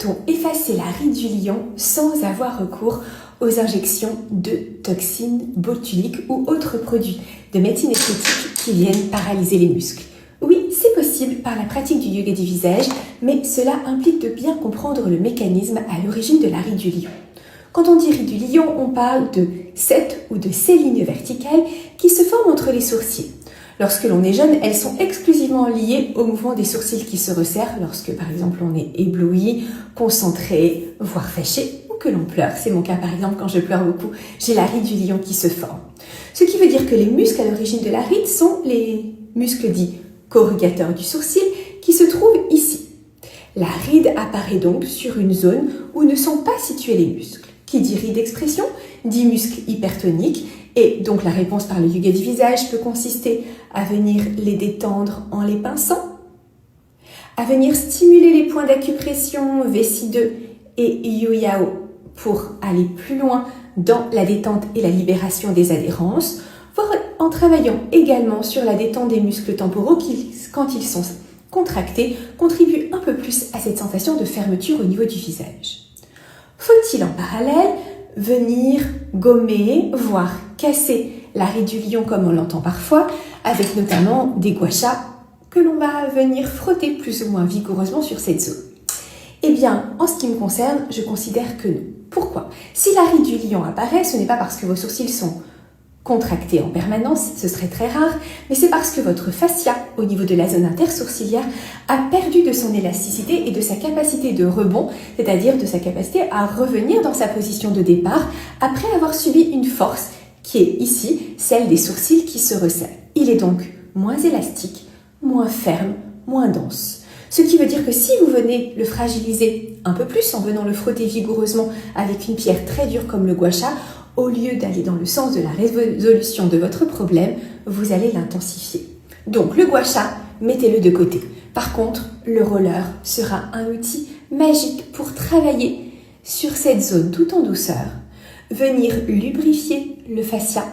peut-on effacer la ride du lion sans avoir recours aux injections de toxines botuliques ou autres produits de médecine esthétique qui viennent paralyser les muscles? Oui, c'est possible par la pratique du yoga du visage, mais cela implique de bien comprendre le mécanisme à l'origine de la ride du lion. Quand on dit ride du lion, on parle de 7 ou de ces lignes verticales qui se forment entre les sourcils. Lorsque l'on est jeune, elles sont exclusivement liées au mouvement des sourcils qui se resserrent lorsque, par exemple, on est ébloui, concentré, voire fâché ou que l'on pleure. C'est mon cas, par exemple, quand je pleure beaucoup, j'ai la ride du lion qui se forme. Ce qui veut dire que les muscles à l'origine de la ride sont les muscles dits corrugateurs du sourcil qui se trouvent ici. La ride apparaît donc sur une zone où ne sont pas situés les muscles. Qui dit ride d'expression, dit muscle hypertonique. Et donc la réponse par le yoga du visage peut consister à venir les détendre en les pinçant, à venir stimuler les points d'acupression V6-2 et Yu-Yao pour aller plus loin dans la détente et la libération des adhérences, voire en travaillant également sur la détente des muscles temporaux qui, quand ils sont contractés, contribuent un peu plus à cette sensation de fermeture au niveau du visage. Faut-il en parallèle venir gommer, voire casser la ride du lion comme on l'entend parfois, avec notamment des gua sha que l'on va venir frotter plus ou moins vigoureusement sur cette zone? Eh bien, en ce qui me concerne, je considère que non. Pourquoi? Si la ride du lion apparaît, ce n'est pas parce que vos sourcils sont contractés en permanence, ce serait très rare, mais c'est parce que votre fascia, au niveau de la zone intersourcilière, a perdu de son élasticité et de sa capacité de rebond, c'est-à-dire de sa capacité à revenir dans sa position de départ après avoir subi une force qui est ici, celle des sourcils qui se resserrent. Il est donc moins élastique, moins ferme, moins dense. Ce qui veut dire que si vous venez le fragiliser un peu plus en venant le frotter vigoureusement avec une pierre très dure comme le gua sha, au lieu d'aller dans le sens de la résolution de votre problème, vous allez l'intensifier. Donc le gua sha, mettez-le de côté. Par contre, le roller sera un outil magique pour travailler sur cette zone tout en douceur, venir lubrifier le fascia,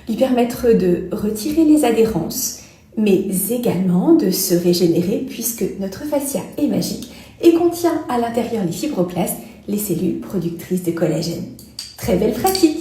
lui permettre de retirer les adhérences, mais également de se régénérer puisque notre fascia est magique et contient à l'intérieur les fibroblastes, les cellules productrices de collagène. Très belle pratique!